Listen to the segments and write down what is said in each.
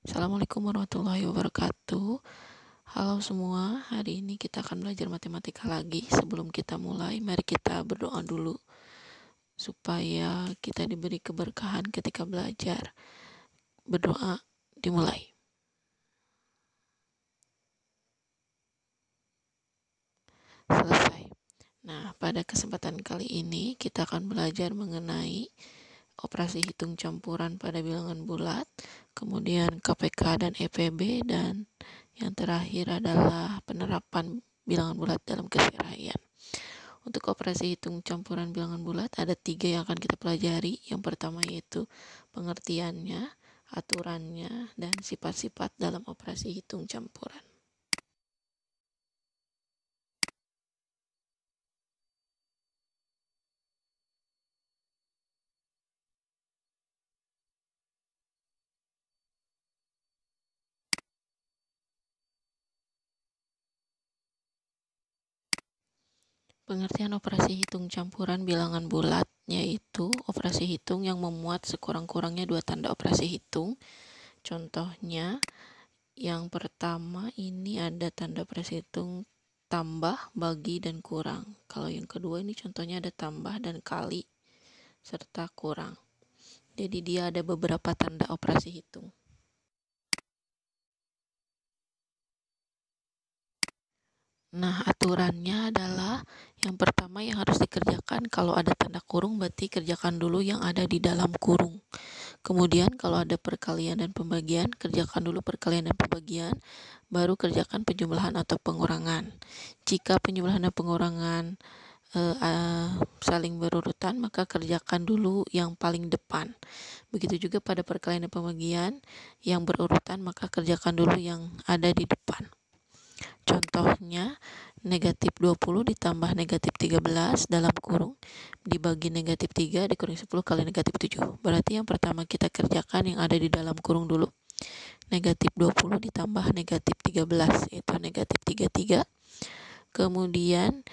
Assalamualaikum warahmatullahi wabarakatuh. Halo semua, hari ini kita akan belajar matematika lagi. Sebelum kita mulai, mari kita berdoa dulu supaya kita diberi keberkahan ketika belajar. Berdoa, dimulai. Selesai. Nah, pada kesempatan kali ini kita akan belajar mengenai operasi hitung campuran pada bilangan bulat, kemudian KPK dan EPB, dan yang terakhir adalah penerapan bilangan bulat dalam keseharian. Untuk operasi hitung campuran bilangan bulat ada 3 yang akan kita pelajari. Yang pertama yaitu pengertiannya, aturannya, dan sifat-sifat dalam operasi hitung campuran. Pengertian operasi hitung campuran bilangan bulat yaitu operasi hitung yang memuat sekurang-kurangnya 2 tanda operasi hitung. Contohnya, yang pertama ini ada tanda operasi hitung tambah, bagi, dan kurang. Kalau yang kedua ini contohnya ada tambah dan kali serta kurang. Jadi dia ada beberapa tanda operasi hitung. Nah, aturannya adalah yang pertama yang harus dikerjakan kalau ada tanda kurung berarti kerjakan dulu yang ada di dalam kurung. Kemudian kalau ada perkalian dan pembagian, kerjakan dulu perkalian dan pembagian, baru kerjakan penjumlahan atau pengurangan. Jika penjumlahan dan pengurangan saling berurutan, maka kerjakan dulu yang paling depan. Begitu juga pada perkalian dan pembagian yang berurutan, maka kerjakan dulu yang ada di depan. Contohnya, negatif 20 ditambah negatif 13 dalam kurung dibagi negatif 3 dikurangi 10 kali negatif 7. Berarti yang pertama kita kerjakan yang ada di dalam kurung dulu. Negatif 20 ditambah negatif 13 yaitu negatif 33. Kemudian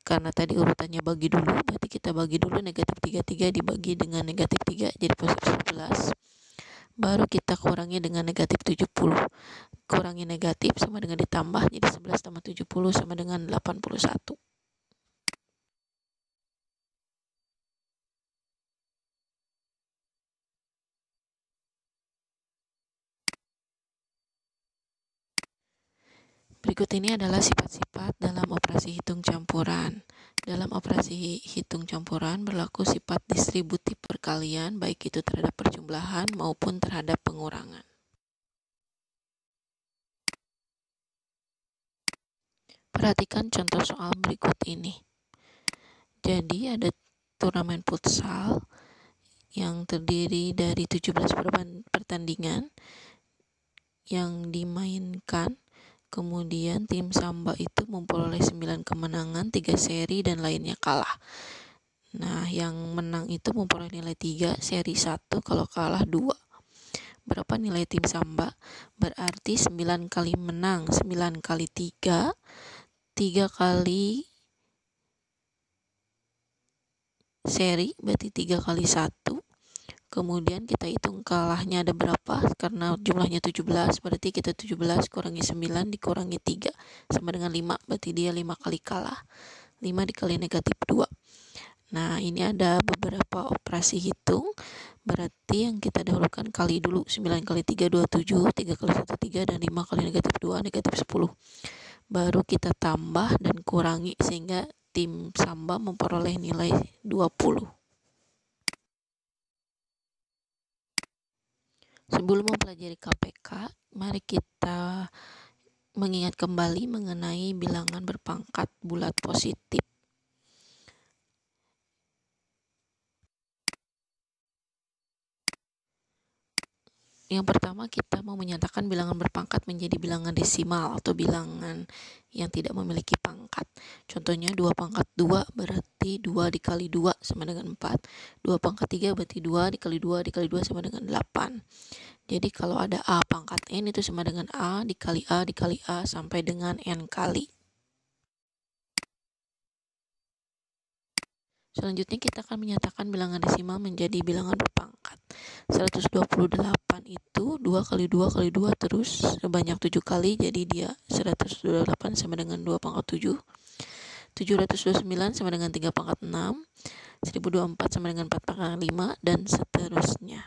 karena tadi urutannya bagi dulu, berarti kita bagi dulu negatif 33 dibagi dengan negatif 3 jadi positif 11. Baru kita kurangi dengan negatif 70. Kurangi negatif sama dengan ditambah, jadi 11 tambah 70 sama dengan 81. Berikut ini adalah sifat-sifat dalam operasi hitung campuran. Dalam operasi hitung campuran berlaku sifat distributif perkalian, baik itu terhadap perjumlahan maupun terhadap pengurangan. Perhatikan contoh soal berikut ini. Jadi ada turnamen futsal yang terdiri dari 17 pertandingan yang dimainkan. Kemudian tim Samba itu memperoleh 9 kemenangan, 3 seri, dan lainnya kalah. Nah, yang menang itu memperoleh nilai 3, seri 1, kalau kalah 2. Berapa nilai tim Samba? Berarti 9 kali menang, 9 kali 3, 3 kali seri, berarti 3 kali 1. Kemudian kita hitung kalahnya ada berapa, karena jumlahnya 17, berarti kita 17 kurangi 9 dikurangi 3, sama dengan 5, berarti dia 5 kali kalah. 5 dikali negatif 2. Nah, ini ada beberapa operasi hitung, berarti yang kita dahulukan kali dulu, 9 kali 3, 27, 3 kali 1, 3, dan 5 kali negatif 2, negatif 10. Baru kita tambah dan kurangi, sehingga tim Samba memperoleh nilai 20. Sebelum mempelajari KPK, mari kita mengingat kembali mengenai bilangan berpangkat bulat positif. Yang pertama kita mau menyatakan bilangan berpangkat menjadi bilangan desimal atau bilangan yang tidak memiliki pangkat. Contohnya 2 pangkat 2 berarti 2 dikali 2 sama dengan 4. 2 pangkat 3 berarti 2 dikali 2 dikali 2 sama dengan 8. Jadi kalau ada A pangkat N itu sama dengan A dikali A sampai dengan N kali. Selanjutnya kita akan menyatakan bilangan desimal menjadi bilangan berpangkat. 128 itu 2 kali 2 kali 2 terus sebanyak 7 kali, jadi dia 128 sama dengan 2 pangkat 7. 729 sama dengan 3 pangkat 6. 1024 sama dengan 4 pangkat 5, dan seterusnya.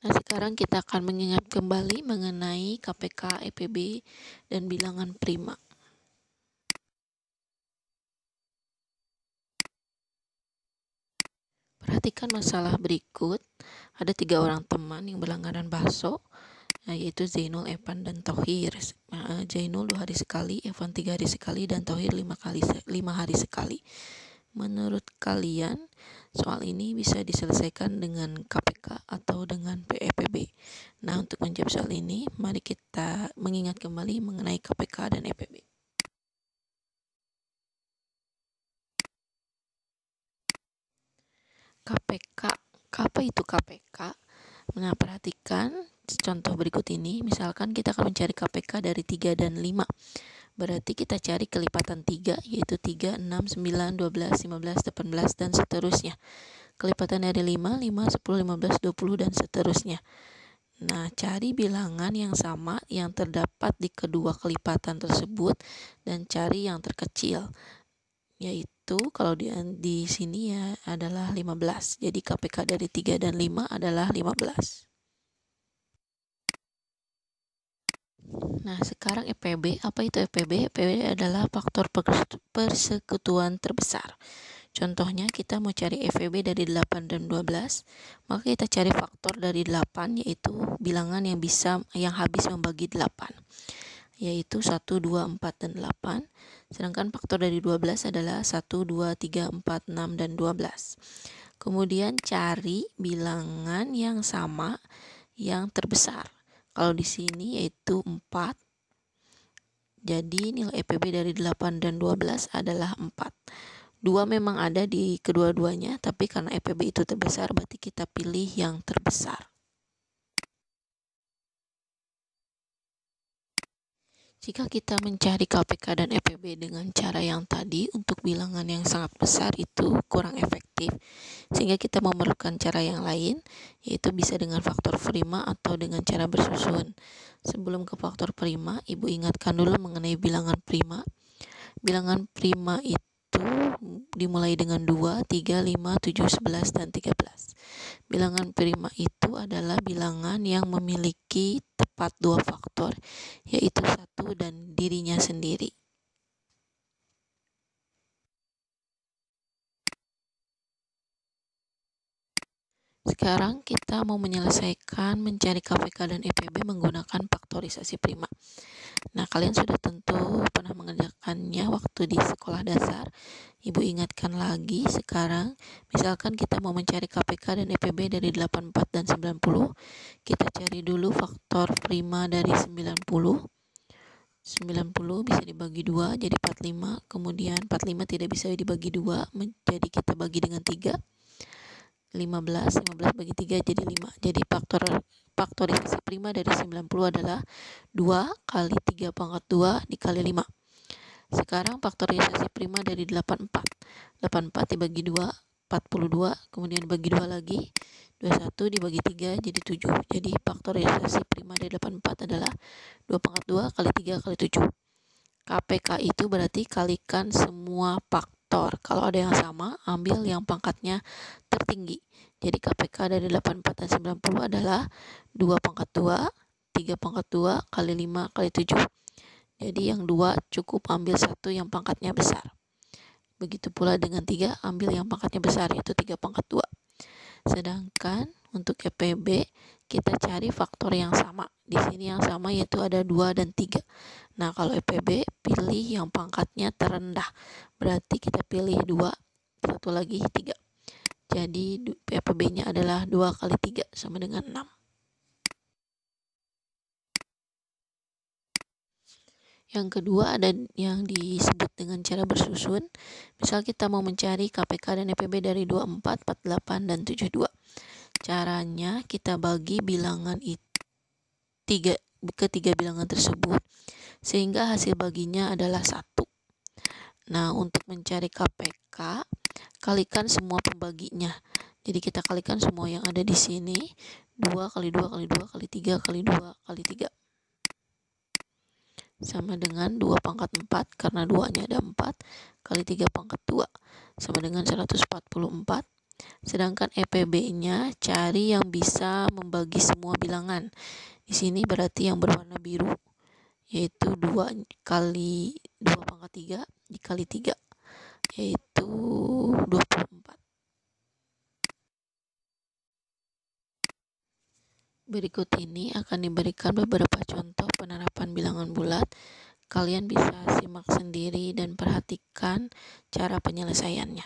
Nah, sekarang kita akan mengingat kembali mengenai KPK, EPB, dan bilangan prima. Perhatikan masalah berikut. Ada 3 orang teman yang berlangganan bakso, yaitu Zainul, Evan, dan Thohir. Zainul 2 hari sekali, Evan 3 hari sekali, dan Thohir 5 hari sekali. Menurut kalian, soal ini bisa diselesaikan dengan KPK atau dengan EPB? Nah, untuk menjawab soal ini, mari kita mengingat kembali mengenai KPK dan EPB. KPK, apa itu KPK? Nah, perhatikan contoh berikut ini. Misalkan kita akan mencari KPK dari 3 dan 5. Berarti kita cari kelipatan 3, yaitu 3, 6, 9, 12, 15, 18, dan seterusnya. Kelipatan dari 5, 5, 10, 15, 20, dan seterusnya. Nah, cari bilangan yang sama yang terdapat di kedua kelipatan tersebut dan cari yang terkecil, yaitu kalau di sini ya adalah 15. Jadi KPK dari 3 dan 5 adalah 15. Nah, sekarang EPB. Apa itu EPB? EPB adalah faktor persekutuan terbesar. Contohnya, kita mau cari EPB dari 8 dan 12, maka kita cari faktor dari 8, yaitu bilangan yang habis membagi 8, yaitu 1, 2, 4, dan 8. Sedangkan faktor dari 12 adalah 1, 2, 3, 4, 6, dan 12. Kemudian cari bilangan yang sama yang terbesar. Kalau di sini yaitu 4. Jadi nilai EPB dari 8 dan 12 adalah 4. 2 memang ada di kedua-duanya, tapi karena EPB itu terbesar, berarti kita pilih yang terbesar. Jika kita mencari KPK dan EPB dengan cara yang tadi, untuk bilangan yang sangat besar itu kurang efektif, sehingga kita memerlukan cara yang lain, yaitu bisa dengan faktor prima atau dengan cara bersusun. Sebelum ke faktor prima, Ibu ingatkan dulu mengenai bilangan prima. Bilangan prima itu dimulai dengan 2, 3, 5, 7, 11, dan 13. Bilangan prima itu adalah bilangan yang memiliki tepat 2 faktor, yaitu 1 dan dirinya sendiri. Sekarang kita mau menyelesaikan mencari KPK dan EPB menggunakan faktorisasi prima. Nah, kalian sudah tentu pernah mengerjakannya waktu di sekolah dasar. Ibu ingatkan lagi sekarang, misalkan kita mau mencari KPK dan EPB dari 84 dan 90, kita cari dulu faktor prima dari 90. 90 bisa dibagi 2 jadi 45, kemudian 45 tidak bisa dibagi 2, jadi kita bagi dengan 3. 15 bagi 3 jadi 5. Jadi faktorisasi prima dari 90 adalah 2 kali 3 pangkat 2 dikali 5. Sekarang faktorisasi prima dari 84. 84 dibagi 2, 42, kemudian dibagi 2 lagi, 21 dibagi 3 jadi 7. Jadi faktorisasi prima dari 84 adalah 2 pangkat 2 kali 3 kali 7. KPK itu berarti kalikan semua faktor. Kalau ada yang sama, ambil yang pangkatnya tertinggi. Jadi KPK dari 84 dan 90 adalah 2 pangkat 2, 3 pangkat 2 kali 5 kali 7. Jadi yang 2 cukup ambil 1 yang pangkatnya besar. Begitu pula dengan 3, ambil yang pangkatnya besar, yaitu 3 pangkat 2. Sedangkan untuk EPB, kita cari faktor yang sama. Di sini yang sama yaitu ada 2 dan 3. Nah, kalau EPB, pilih yang pangkatnya terendah. Berarti kita pilih 2, satu lagi 3. Jadi EPB-nya adalah 2 kali 3 sama dengan 6. Yang kedua ada yang disebut dengan cara bersusun. Misal kita mau mencari KPK dan EPB dari 24, 48, dan 72. Caranya kita bagi bilangan ketiga bilangan tersebut sehingga hasil baginya adalah 1. Nah, untuk mencari KPK, kalikan semua pembaginya. Jadi kita kalikan semua yang ada di sini, 2 kali 2 kali 2 kali 3 kali 2 kali 3 sama dengan 2 pangkat 4, karena 2-nya ada 4, kali 3 pangkat 2 sama dengan 144. Sedangkan EPB-nya cari yang bisa membagi semua bilangan. Di sini berarti yang berwarna biru, yaitu 2 kali 2 pangkat 3 dikali 3, yaitu 24. Berikut ini akan diberikan beberapa contoh penerapan bilangan bulat. Kalian bisa simak sendiri dan perhatikan cara penyelesaiannya.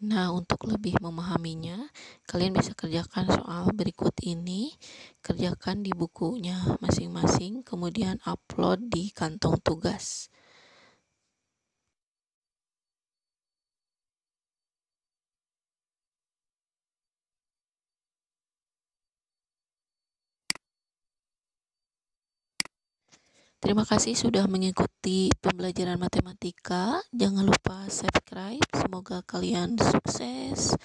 Nah, untuk lebih memahaminya, kalian bisa kerjakan soal berikut ini, kerjakan di bukunya masing-masing, kemudian upload di kantong tugas. Terima kasih sudah mengikuti pembelajaran matematika. Jangan lupa subscribe. Semoga kalian sukses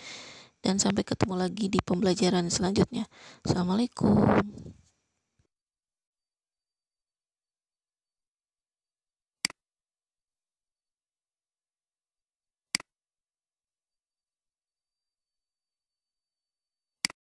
dan sampai ketemu lagi di pembelajaran selanjutnya. Assalamualaikum.